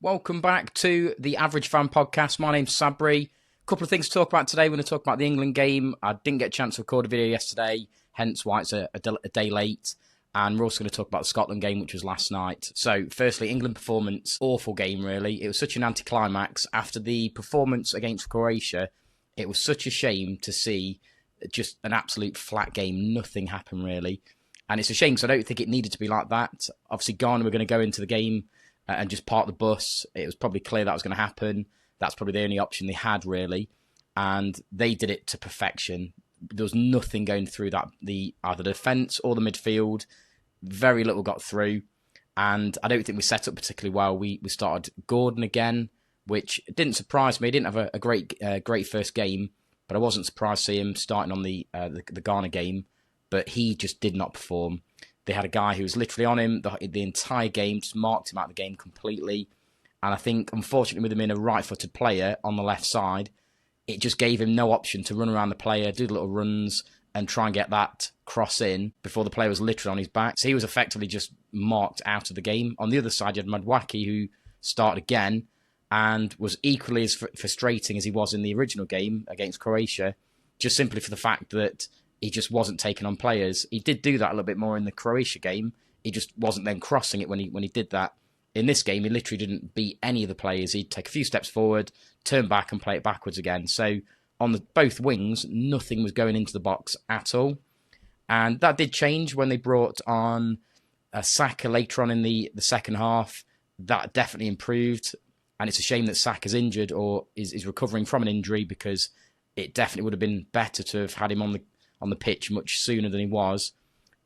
Welcome back to the Average Fan Podcast. My name's Sabri. A couple of things to talk about today. We're going to talk about the England game. I didn't get a chance to record a video yesterday, hence why it's a day late. And we're also going to talk about the Scotland game, which was last night. So, firstly, England performance. Awful game, really. It was such an anticlimax. After the performance against Croatia, it was such a shame to see just an absolute flat game. Nothing happened, really. And it's a shame because I don't think it needed to be like that. Obviously, Ghana were going to go into the game and just park the bus. It was probably clear that was going to happen. That's probably the only option they had, really. And they did it to perfection. There was nothing going through that, either the defence or the midfield. Very little got through. And I don't think we set up particularly well. We started Gordon again, which didn't surprise me. He didn't have a great first game, but I wasn't surprised to see him starting on the Ghana game. But he just did not perform. They had a guy who was literally on him the entire game, just marked him out of the game completely. And I think, unfortunately, with him being a right-footed player on the left side, it just gave him no option to run around the player, do the little runs, and try and get that cross in before the player was literally on his back. So he was effectively just marked out of the game. On the other side, you had Madwaki, who started again and was equally as frustrating as he was in the original game against Croatia, just simply for the fact that he just wasn't taking on players. He did do that a little bit more in the Croatia game. He just wasn't then crossing it when he did that. In this game, he literally didn't beat any of the players. He'd take a few steps forward, turn back and play it backwards again. So on both wings, nothing was going into the box at all. And that did change when they brought on Saka later on in the second half. That definitely improved. And it's a shame that Saka's injured or is recovering from an injury, because it definitely would have been better to have had him on the pitch much sooner than he was.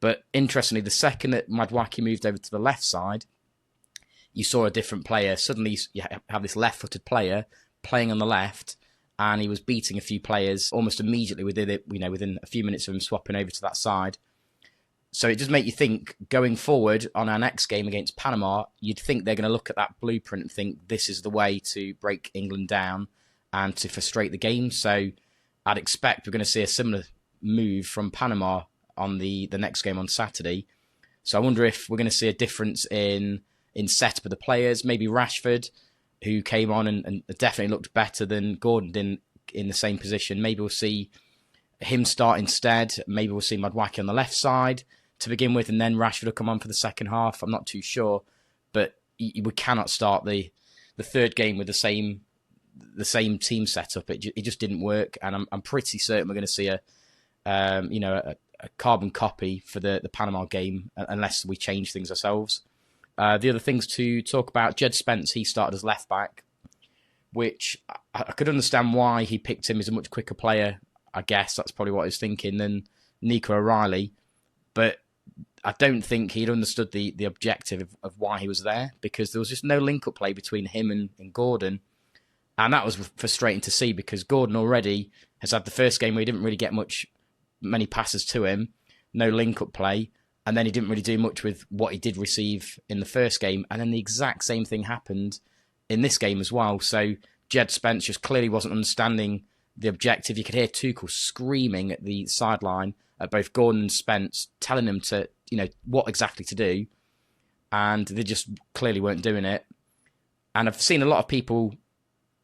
But interestingly, the second that Madwaki moved over to the left side, you saw a different player. Suddenly you have this left-footed player playing on the left, and he was beating a few players almost immediately within a few minutes of him swapping over to that side. So it does make you think, going forward on our next game against Panama, you'd think they're going to look at that blueprint and think this is the way to break England down and to frustrate the game. So I'd expect we're going to see a similar move from Panama on the next game on Saturday. So I wonder if we're going to see a difference in setup of the players. Maybe Rashford, who came on and definitely looked better than Gordon did in the same position. Maybe we'll see him start instead. Maybe we'll see Madwaki on the left side to begin with, and then Rashford will come on for the second half. I'm not too sure, but we cannot start the third game with the same team setup. It just didn't work, and I'm pretty certain we're going to see a carbon copy for the Panama game unless we change things ourselves. The other things to talk about, Jed Spence, he started as left back, which I could understand why he picked him. He's a much quicker player, I guess. That's probably what he was thinking, than Nico O'Reilly. But I don't think he'd understood the objective of why he was there, because there was just no link-up play between him and Gordon. And that was frustrating to see, because Gordon already has had the first game where he didn't really get many passes to him, no link-up play, and then he didn't really do much with what he did receive in the first game. And then the exact same thing happened in this game as well. So Jed Spence just clearly wasn't understanding the objective. You could hear Tuchel screaming at the sideline at both Gordon and Spence, telling them to, what exactly to do. And they just clearly weren't doing it. And I've seen a lot of people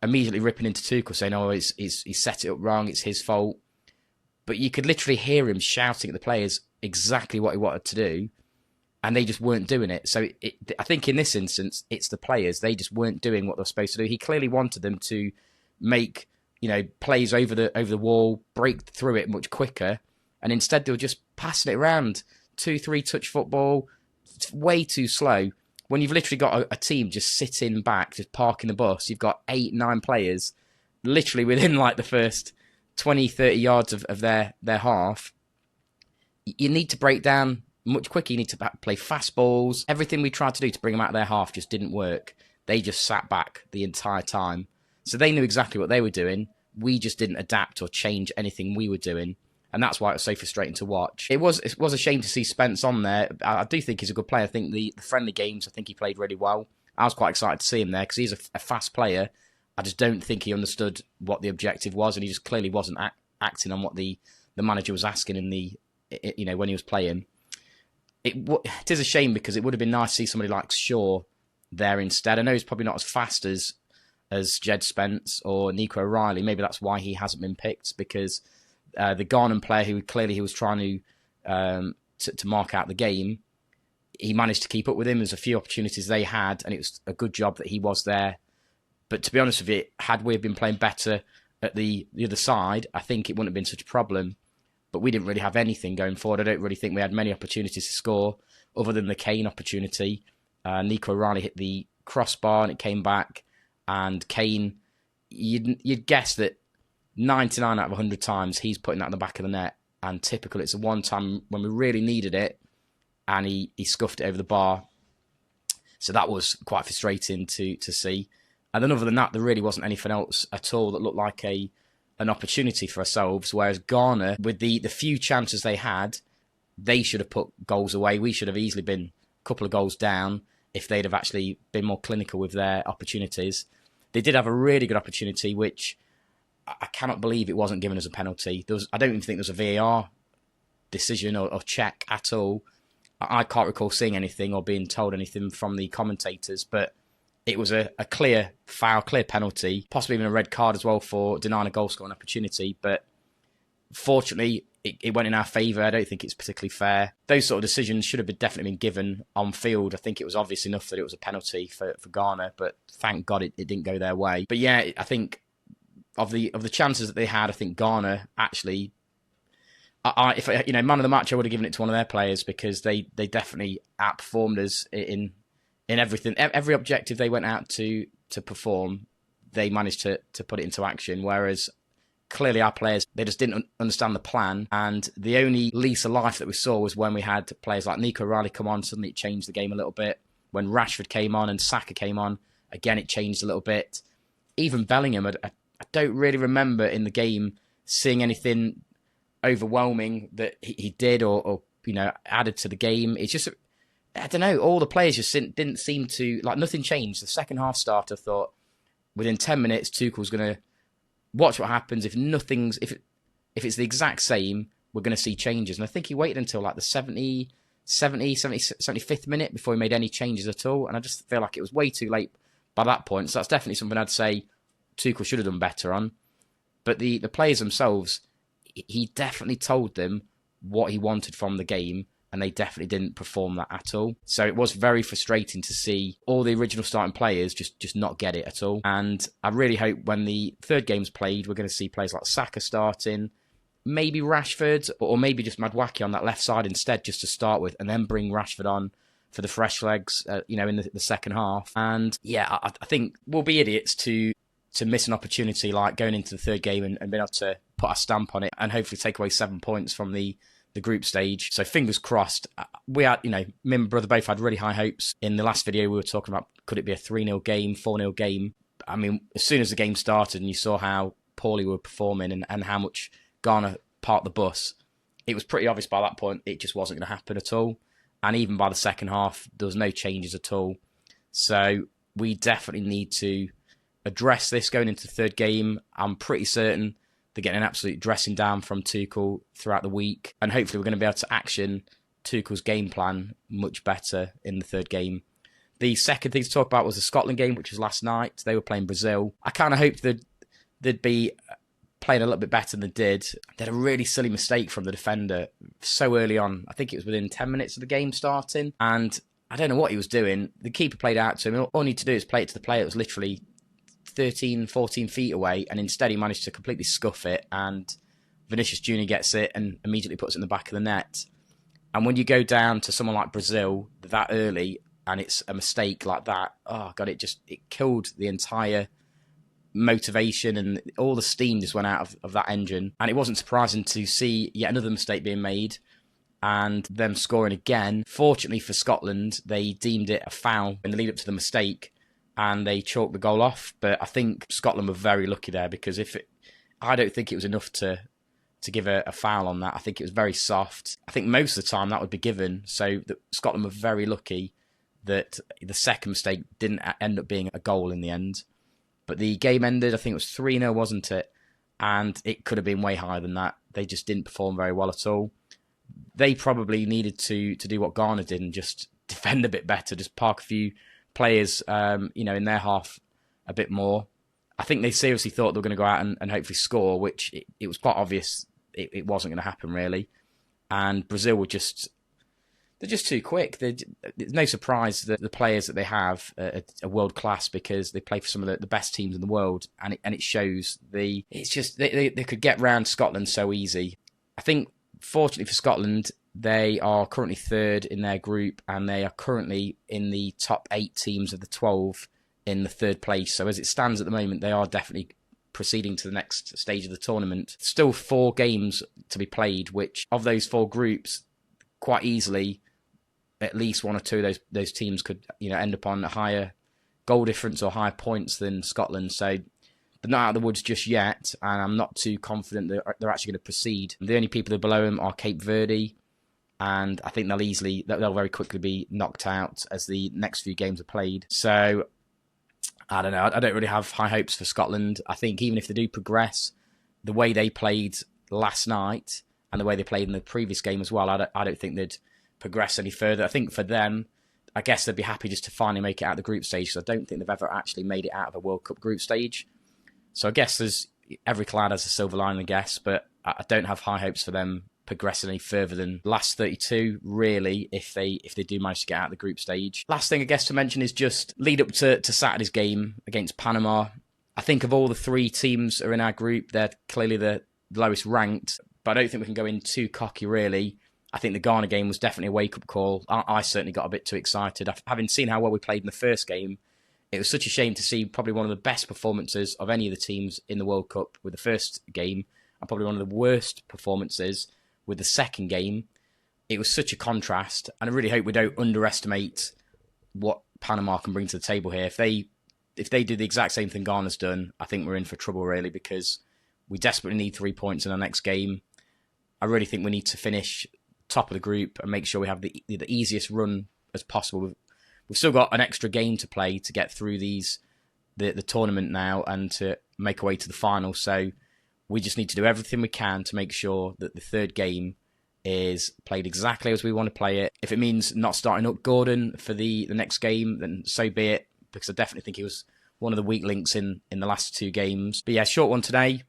immediately ripping into Tuchel, saying, oh, he set it up wrong, it's his fault. But you could literally hear him shouting at the players exactly what he wanted to do, and they just weren't doing it. So I think in this instance, it's the players. They just weren't doing what they're supposed to do. He clearly wanted them to make, plays over the wall, break through it much quicker, and instead they were just passing it around. 2-3 touch football. It's way too slow. When you've literally got a team just sitting back, just parking the bus, you've got 8-9 players literally within the first 20-30 yards of their half. You need to break down much quicker. You need to play fast balls. Everything we tried to do to bring them out of their half just didn't work. They just sat back the entire time. So they knew exactly what they were doing. We just didn't adapt or change anything we were doing. And that's why it was so frustrating to watch. It was a shame to see Spence on there. I do think he's a good player. I think the friendly games, I think he played really well. I was quite excited to see him there because he's a fast player. I just don't think he understood what the objective was, and he just clearly wasn't acting on what the manager was asking in when he was playing. it is a shame because it would have been nice to see somebody like Shaw there instead. I know he's probably not as fast as Jed Spence or Nico O'Reilly. Maybe that's why he hasn't been picked, because the Ghanaian player who clearly he was trying to mark out the game, he managed to keep up with him. There's a few opportunities they had, and it was a good job that he was there. But to be honest with you, had we been playing better at the other side, I think it wouldn't have been such a problem. But we didn't really have anything going forward. I don't really think we had many opportunities to score other than the Kane opportunity. Nico O'Reilly hit the crossbar and it came back. And Kane, you'd guess that 99 out of 100 times he's putting that in the back of the net. And typically it's the one time when we really needed it and he scuffed it over the bar. So that was quite frustrating to see. And then other than that, there really wasn't anything else at all that looked like an opportunity for ourselves, whereas Ghana, with the few chances they had, they should have put goals away. We should have easily been a couple of goals down if they'd have actually been more clinical with their opportunities. They did have a really good opportunity, which I cannot believe it wasn't given as a penalty. I don't even think there was a VAR decision or check at all. I can't recall seeing anything or being told anything from the commentators, but it was a clear foul, clear penalty, possibly even a red card as well for denying a goal-scoring opportunity. But fortunately, it went in our favour. I don't think it's particularly fair. Those sort of decisions should have definitely been given on field. I think it was obvious enough that it was a penalty for Ghana, but thank God it didn't go their way. But yeah, I think of the chances that they had, I think Ghana actually, if man of the match, I would have given it to one of their players, because they definitely outperformed us in everything. Every objective they went out to perform, they managed to put it into action, whereas clearly our players, they just didn't understand the plan. And the only lease of life that we saw was when we had players like Nico O'Reilly come on. Suddenly it changed the game a little bit. When Rashford came on and Saka came on, again it changed a little bit. Even Bellingham, I don't really remember in the game seeing anything overwhelming that he did or added to the game. It's just, I don't know, all the players just didn't seem to, like, nothing changed. The second half started, I thought, within 10 minutes, Tuchel's going to watch what happens. If it's the exact same, we're going to see changes. And I think he waited until like the 75th minute before he made any changes at all. And I just feel like it was way too late by that point. So that's definitely something I'd say Tuchel should have done better on. But the players themselves, he definitely told them what he wanted from the game, and they definitely didn't perform that at all. So it was very frustrating to see all the original starting players just not get it at all. And I really hope when the third game's played, we're going to see players like Saka starting, maybe Rashford, or maybe just Madwaki on that left side instead, just to start with, and then bring Rashford on for the fresh legs, in the second half. And yeah, I think we'll be idiots to miss an opportunity like going into the third game and being able to put a stamp on it and hopefully take away 7 points from the group stage. So fingers crossed. We had, me and my brother both had really high hopes. In the last video, we were talking about, could it be a 3-0 game, 4-0 game? I mean, as soon as the game started and you saw how poorly we were performing and how much Ghana parked the bus, it was pretty obvious by that point it just wasn't going to happen at all. And even by the second half, there was no changes at all. So we definitely need to address this going into the third game. I'm pretty certain they're getting an absolute dressing down from Tuchel throughout the week. And hopefully we're going to be able to action Tuchel's game plan much better in the third game. The second thing to talk about was the Scotland game, which was last night. They were playing Brazil. I kind of hoped they'd be playing a little bit better than they did. They had a really silly mistake from the defender so early on. I think it was within 10 minutes of the game starting. And I don't know what he was doing. The keeper played out to him. All you need to do is play it to the player that was literally 13, 14 feet away, and instead he managed to completely scuff it, and Vinicius Jr. gets it and immediately puts it in the back of the net. And when you go down to someone like Brazil that early and it's a mistake like that, oh God, it killed the entire motivation, and all the steam just went out of that engine. And it wasn't surprising to see yet another mistake being made and them scoring again. Fortunately for Scotland, they deemed it a foul in the lead up to the mistake, and they chalked the goal off. But I think Scotland were very lucky there, because I don't think it was enough to give a foul on that. I think it was very soft. I think most of the time that would be given. So Scotland were very lucky that the second mistake didn't end up being a goal in the end. But the game ended, I think it was 3-0, wasn't it? And it could have been way higher than that. They just didn't perform very well at all. they probably needed to do what Ghana did and just defend a bit better, just park a few players, in their half a bit more. I think they seriously thought they were going to go out and hopefully score, which it was quite obvious it wasn't going to happen, really. And Brazil were they're just too quick. There's no surprise that the players that they have are world class because they play for some of the best teams in the world, and it shows. It's just they could get round Scotland so easy. I think, fortunately for Scotland, they are currently third in their group, and they are currently in the top 8 teams of the 12 in the third place. So as it stands at the moment, they are definitely proceeding to the next stage of the tournament. Still 4 games to be played, which of those 4 groups, quite easily, at least 1 or 2 of those teams could end up on a higher goal difference or higher points than Scotland. So they're not out of the woods just yet, and I'm not too confident that they're actually going to proceed. The only people that are below them are Cape Verde, and I think they'll very quickly be knocked out as the next few games are played. So I don't know. I don't really have high hopes for Scotland. I think even if they do progress, the way they played last night and the way they played in the previous game as well, I don't think they'd progress any further. I think for them, I guess they'd be happy just to finally make it out of the group stage, because I don't think they've ever actually made it out of a World Cup group stage. So I guess every cloud has a silver lining, I guess, but I don't have high hopes for them progressing any further than last 32, really, if they do manage to get out of the group stage. Last thing I guess to mention is just lead up to Saturday's game against Panama. I think of all the 3 teams that are in our group, they're clearly the lowest ranked, but I don't think we can go in too cocky, really. I think the Ghana game was definitely a wake-up call. I certainly got a bit too excited. Having seen how well we played in the first game, it was such a shame to see probably one of the best performances of any of the teams in the World Cup with the first game, and probably one of the worst performances with the second game. It was such a contrast, and I really hope we don't underestimate what Panama can bring to the table here. If they do the exact same thing Ghana's done, I think we're in for trouble, really, because we desperately need 3 points in our next game. I really think we need to finish top of the group and make sure we have the easiest run as possible. We've still got an extra game to play to get through the tournament now and to make our way to the final. So we just need to do everything we can to make sure that the third game is played exactly as we want to play it. If it means not starting up Gordon for the next game, then so be it, because I definitely think he was one of the weak links in the last 2 games. But yeah, short one today.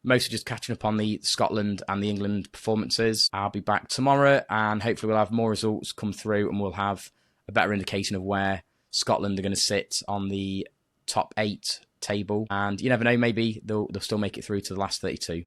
Mostly just catching up on the Scotland and the England performances. I'll be back tomorrow, and hopefully we'll have more results come through, and we'll have a better indication of where Scotland are going to sit on the top 8 table. And you never know, maybe they'll still make it through to the last 32.